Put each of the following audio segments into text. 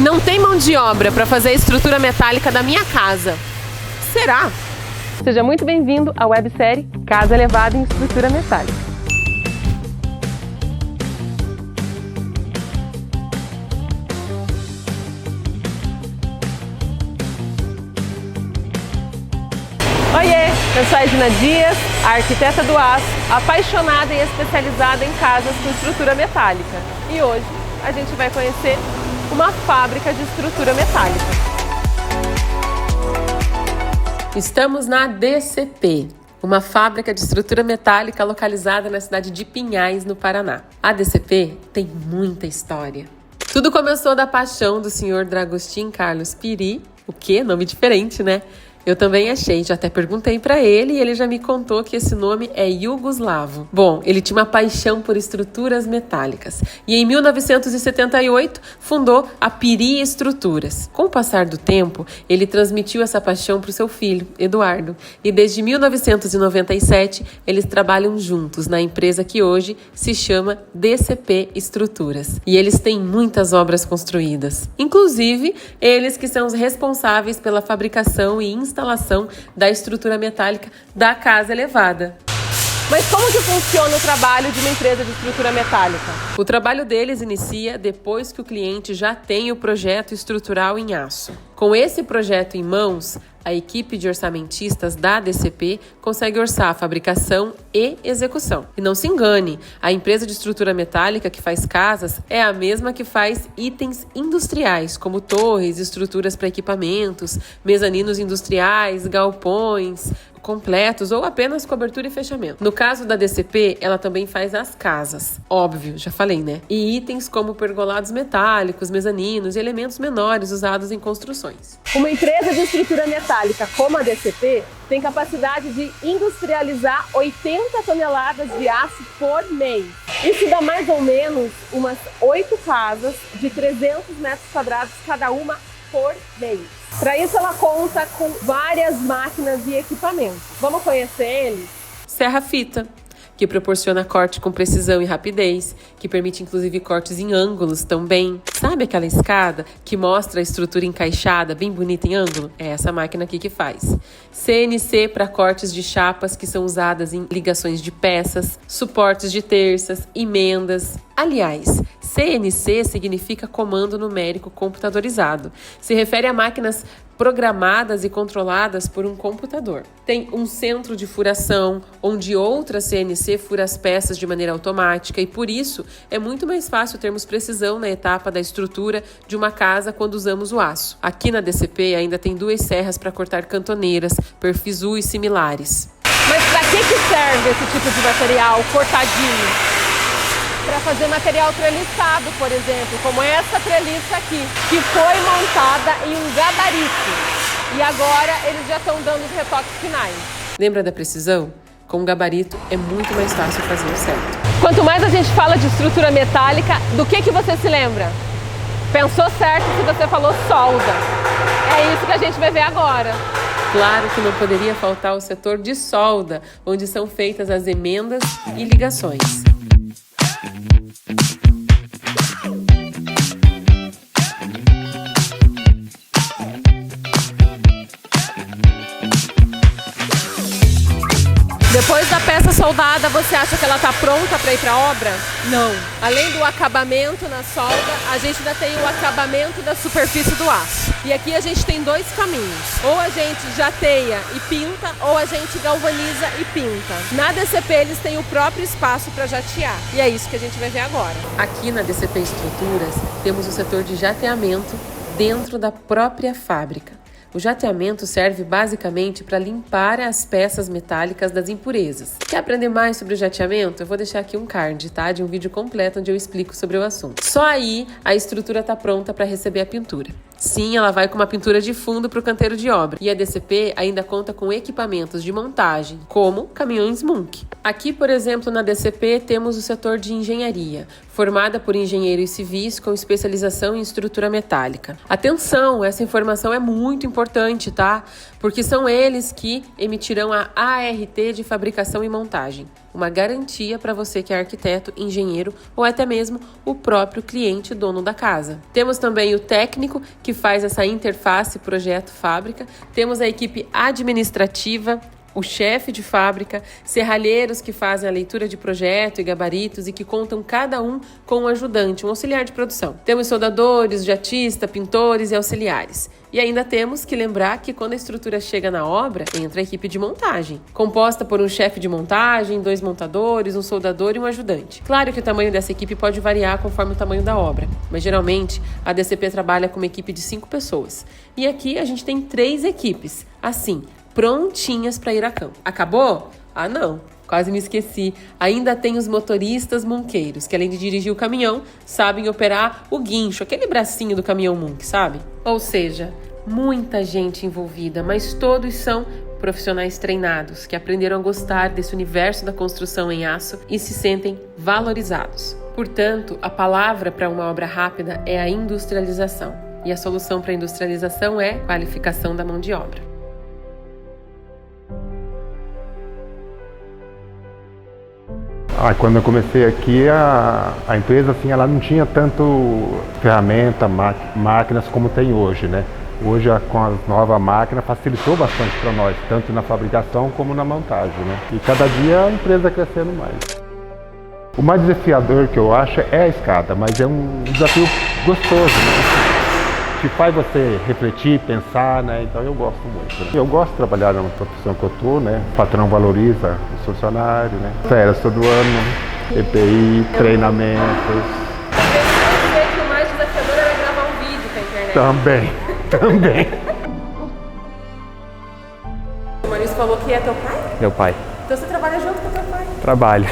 Não tem mão de obra para fazer a estrutura metálica da minha casa. Será? Seja muito bem-vindo à websérie Casa Elevada em Estrutura Metálica. Oiê, eu sou a Edna Dias, a arquiteta do aço, apaixonada e especializada em casas com estrutura metálica. E hoje a gente vai conhecer uma fábrica de estrutura metálica. Estamos na DCP, uma fábrica de estrutura metálica localizada na cidade de Pinhais, no Paraná. A DCP tem muita história. Tudo começou da paixão do senhor Dragostin Carlos Piri, o quê? Nome diferente, né? Eu também achei, já até perguntei pra ele e ele já me contou que esse nome é iugoslavo. Bom, ele tinha uma paixão por estruturas metálicas e em 1978 fundou a Piri Estruturas. Com o passar do tempo, ele transmitiu essa paixão pro seu filho, Eduardo, e desde 1997 eles trabalham juntos na empresa que hoje se chama DCP Estruturas. E eles têm muitas obras construídas, inclusive eles que são os responsáveis pela fabricação e instalação da estrutura metálica da Casa Elevada. Mas como que funciona o trabalho de uma empresa de estrutura metálica? O trabalho deles inicia depois que o cliente já tem o projeto estrutural em aço. Com esse projeto em mãos, a equipe de orçamentistas da DCP consegue orçar a fabricação e execução. E não se engane, a empresa de estrutura metálica que faz casas é a mesma que faz itens industriais, como torres, estruturas para equipamentos, mezaninos industriais, galpões completos ou apenas cobertura e fechamento. No caso da DCP, ela também faz as casas, óbvio, já falei, né? E itens como pergolados metálicos, mezaninos e elementos menores usados em construções. Uma empresa de estrutura metálica como a DCP tem capacidade de industrializar 80 toneladas de aço por mês. Isso dá mais ou menos umas 8 casas de 300 metros quadrados cada uma por mês. Para isso ela conta com várias máquinas e equipamentos. Vamos conhecer eles? Serra-fita, que proporciona corte com precisão e rapidez, que permite inclusive cortes em ângulos também. Sabe aquela escada que mostra a estrutura encaixada, bem bonita em ângulo? É essa máquina aqui que faz. CNC para cortes de chapas que são usadas em ligações de peças, suportes de terças, emendas. Aliás, CNC significa comando numérico computadorizado. Se refere a máquinas programadas e controladas por um computador. Tem um centro de furação, onde outra CNC fura as peças de maneira automática e, por isso, é muito mais fácil termos precisão na etapa da estrutura de uma casa quando usamos o aço. Aqui na DCP ainda tem 2 serras para cortar cantoneiras, perfis U e similares. Mas para que serve esse tipo de material cortadinho? Para fazer material treliçado, por exemplo, como essa treliça aqui, que foi montada em um gabarito. E agora eles já estão dando os retoques finais. Lembra da precisão? Com o gabarito é muito mais fácil fazer o certo. Quanto mais a gente fala de estrutura metálica, do que você se lembra? Pensou certo se você falou solda. É isso que a gente vai ver agora. Claro que não poderia faltar o setor de solda, onde são feitas as emendas e ligações. Depois da peça soldada, você acha que ela está pronta para ir para a obra? Não. Além do acabamento na solda, a gente ainda tem o acabamento da superfície do aço. E aqui a gente tem 2 caminhos. Ou a gente jateia e pinta, ou a gente galvaniza e pinta. Na DCP eles têm o próprio espaço para jatear. E é isso que a gente vai ver agora. Aqui na DCP Estruturas, temos o setor de jateamento dentro da própria fábrica. O jateamento serve basicamente para limpar as peças metálicas das impurezas. Quer aprender mais sobre o jateamento? Eu vou deixar aqui um card, tá? De um vídeo completo onde eu explico sobre o assunto. Só aí a estrutura está pronta para receber a pintura. Sim, ela vai com uma pintura de fundo para o canteiro de obra. E a DCP ainda conta com equipamentos de montagem, como caminhões Munk. Aqui, por exemplo, na DCP, temos o setor de engenharia, formada por engenheiros civis com especialização em estrutura metálica. Atenção, essa informação é muito importante, tá? Porque são eles que emitirão a ART de fabricação e montagem, uma garantia para você que é arquiteto, engenheiro ou até mesmo o próprio cliente, dono da casa. Temos também o técnico que faz essa interface projeto-fábrica, temos a equipe administrativa, o chefe de fábrica, serralheiros que fazem a leitura de projeto e gabaritos e que contam cada um com um ajudante, um auxiliar de produção. Temos soldadores, jatista, pintores e auxiliares. E ainda temos que lembrar que quando a estrutura chega na obra, entra a equipe de montagem, composta por um chefe de montagem, 2 montadores, um soldador e um ajudante. Claro que o tamanho dessa equipe pode variar conforme o tamanho da obra, mas geralmente a DCP trabalha com uma equipe de 5 pessoas. E aqui a gente tem 3 equipes, assim, prontinhas para ir a campo. Acabou? Ah, não. Quase me esqueci. Ainda tem os motoristas munqueiros, que além de dirigir o caminhão, sabem operar o guincho, aquele bracinho do caminhão Munk, sabe? Ou seja, muita gente envolvida, mas todos são profissionais treinados, que aprenderam a gostar desse universo da construção em aço e se sentem valorizados. Portanto, a palavra para uma obra rápida é a industrialização. E a solução para a industrialização é qualificação da mão de obra. Quando eu comecei aqui, a empresa assim, ela não tinha tanto ferramenta, máquinas como tem hoje, né? Hoje, com as novas máquinas, facilitou bastante para nós, tanto na fabricação como na montagem, né? E cada dia a empresa crescendo mais. O mais desafiador que eu acho é a escada, mas é um desafio gostoso, né? Que faz você refletir, pensar, né? Então eu gosto muito. Né? Eu gosto de trabalhar na profissão que eu estou, né? O patrão valoriza os funcionários, né? Férias todo ano, EPI, treinamentos. Eu sei que o mais desafiador era gravar um vídeo pra internet. Também. O Maurício falou que é teu pai? Meu pai. Então você trabalha junto com teu pai? Trabalho.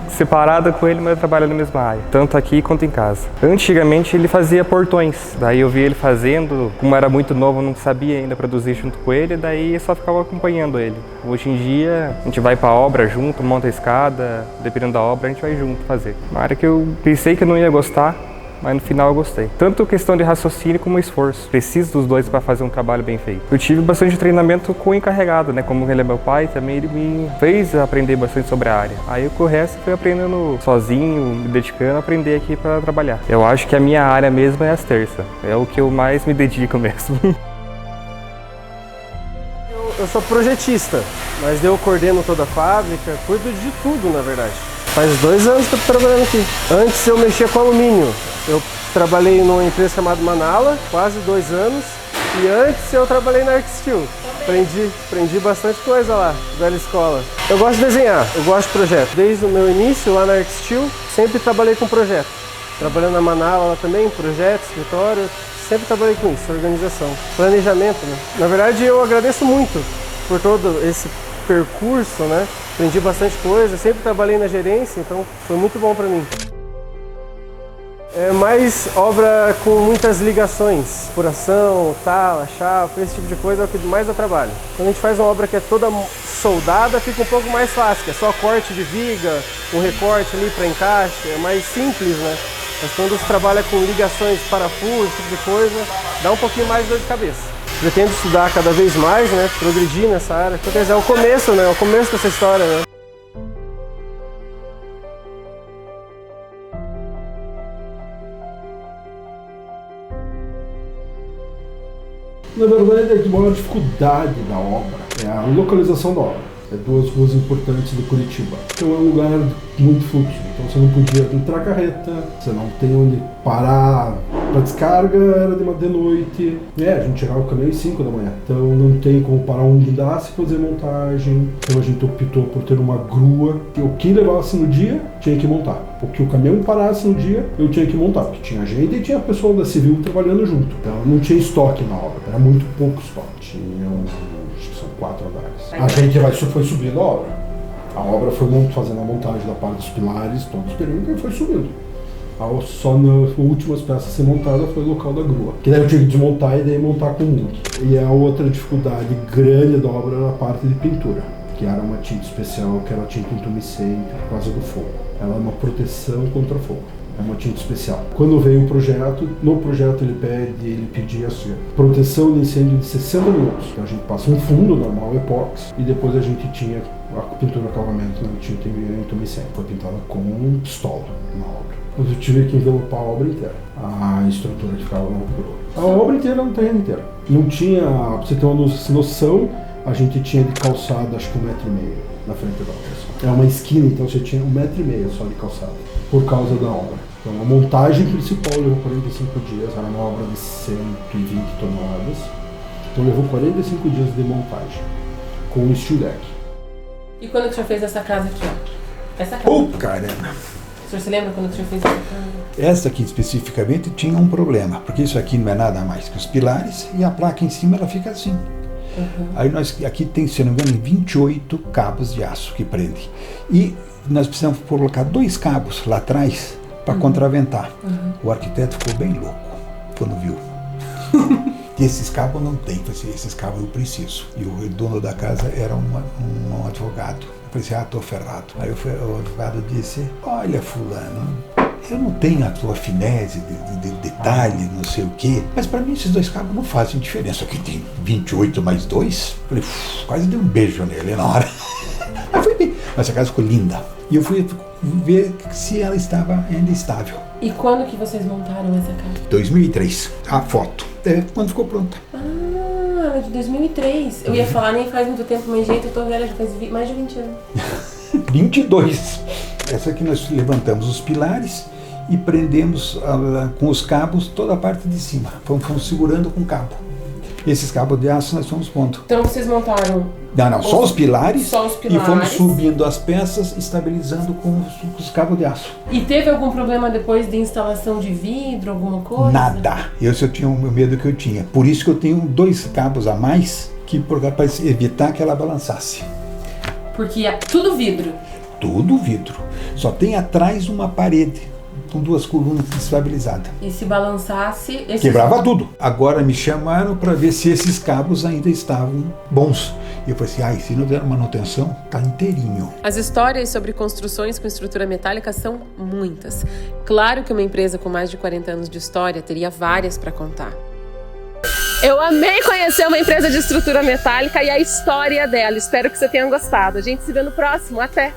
Separado com ele, mas trabalha na mesma área. Tanto aqui quanto em casa. Antigamente ele fazia portões. Daí eu vi ele fazendo. Como era muito novo, eu não sabia ainda produzir junto com ele. Daí eu só ficava acompanhando ele. Hoje em dia, a gente vai pra obra junto, monta a escada. Dependendo da obra, a gente vai junto fazer. Uma área que eu pensei que eu não ia gostar, mas no final eu gostei. Tanto questão de raciocínio como esforço. Preciso dos dois para fazer um trabalho bem feito. Eu tive bastante treinamento com o encarregado, né? Como ele é meu pai, também ele me fez aprender bastante sobre a área. Aí o resto foi aprendendo sozinho, me dedicando a aprender aqui para trabalhar. Eu acho que a minha área mesmo é as terças. É o que eu mais me dedico mesmo. Eu sou projetista, mas eu coordeno toda a fábrica, cuido de tudo, na verdade. Faz 2 anos que eu estou trabalhando aqui. Antes eu mexia com alumínio. Eu trabalhei numa empresa chamada Manala, quase 2 anos. E antes eu trabalhei na Arcsteel. Aprendi bastante coisa lá, velha escola. Eu gosto de desenhar, eu gosto de projeto. Desde o meu início lá na Arcsteel, sempre trabalhei com projeto. Trabalhando na Manala lá também, projeto, escritório. Sempre trabalhei com isso, organização, planejamento, né? Na verdade eu agradeço muito por todo esse percurso, né? Aprendi bastante coisa, sempre trabalhei na gerência, então foi muito bom para mim. É mais obra com muitas ligações, furação, tala, chapa, esse tipo de coisa é o que mais dá trabalho. Quando a gente faz uma obra que é toda soldada, fica um pouco mais fácil, que é só corte de viga, um recorte ali para encaixe, é mais simples, né? Mas quando você trabalha com ligações, parafusos, esse tipo de coisa, dá um pouquinho mais de dor de cabeça. Pretendo estudar cada vez mais, né? Progredir nessa área. Então, quer dizer, é o começo, né? É o começo dessa história, né? Na verdade, a maior dificuldade da obra é a localização da obra. É 2 ruas importantes de Curitiba. Então é um lugar muito fluxo. Então você não podia entrar carreta, você não tem onde parar para descarga, era de noite. A gente chegava o caminhão às 5 da manhã. Então não tem como parar onde dá se fazer montagem. Então a gente optou por ter uma grua. O que levasse no dia, tinha que montar. O que o caminhão parasse no dia, eu tinha que montar. Porque tinha gente e tinha pessoal da Civil trabalhando junto. Então não tinha estoque na obra. Era muito pouco estoque. Acho que são 4 andares. A gente foi subindo a obra. A obra foi fazendo a montagem da parte dos pilares, todos os períodos, e foi subindo. Só nas últimas peças a ser montada foi o local da grua. Que daí eu tive que desmontar e daí montar com Munk. E a outra dificuldade grande da obra era a parte de pintura, que era uma tinta especial, que era a tinta intumescente por causa do fogo. Ela é uma proteção contra fogo. É uma tinta especial. Quando veio o projeto, no projeto ele pedia assim, proteção de incêndio de 60 minutos. Então a gente passa um fundo normal, epóxi, e depois a gente tinha a pintura acabamento na tinta intumescente. Foi pintada com pistola na obra. Eu tive que envelopar a obra inteira, a estrutura que ficava no obra. A obra inteira, no terreno inteiro. Não tinha, pra você ter uma noção, a gente tinha de calçada acho que 1,5 metro na frente da obra. É uma esquina, então você tinha 1,5 metro só de calçada, por causa da obra. Então a montagem principal levou 45 dias, era uma obra de 120 toneladas. Então levou 45 dias de montagem, com o steel deck. E quando que o senhor fez essa casa aqui, ó? Essa casa. Caramba! O senhor se lembra quando o senhor fez essa casa? Essa aqui especificamente tinha um problema, porque isso aqui não é nada mais que os pilares e a placa em cima ela fica assim. Aí aqui tem, se não me engano, 28 cabos de aço que prende. E nós precisamos colocar 2 cabos lá atrás para contraventar. O arquiteto ficou bem louco quando viu. E esses cabos não tem, esses cabos eu preciso. E o dono da casa era um advogado. Eu falei assim, tô ferrado. Aí o advogado disse, olha fulano, eu não tenho a tua finese de detalhe, não sei o quê, mas para mim esses 2 cabos não fazem diferença. Aqui tem 28 mais 2. Falei, quase dei um beijo nele na hora. Mas foi bem. Mas a casa ficou linda. E eu fui ver se ela estava ainda estável. E quando que vocês montaram essa casa? 2003. A foto. Quando ficou pronta. Ah, de 2003. Eu ia falar nem faz muito tempo, mas jeito, eu tô velha, já faz mais de 20 anos. 22. Essa aqui nós levantamos os pilares e prendemos com os cabos toda a parte de cima. Fomos segurando com cabo. Esses cabos de aço nós fomos pondo. Então vocês montaram... Não, só os pilares. Só os pilares. E fomos subindo as peças, estabilizando com os cabos de aço. E teve algum problema depois de instalação de vidro, alguma coisa? Nada. Esse eu tinha o medo que eu tinha. Por isso que eu tenho 2 cabos a mais para evitar que ela balançasse. Porque é tudo vidro. Tudo vidro. Só tem atrás uma parede com 2 colunas estabilizadas. E se balançasse... Quebrava tudo. Agora me chamaram para ver se esses cabos ainda estavam bons. E eu falei assim, se não der manutenção, tá inteirinho. As histórias sobre construções com estrutura metálica são muitas. Claro que uma empresa com mais de 40 anos de história teria várias para contar. Eu amei conhecer uma empresa de estrutura metálica e a história dela. Espero que você tenha gostado. A gente se vê no próximo. Até!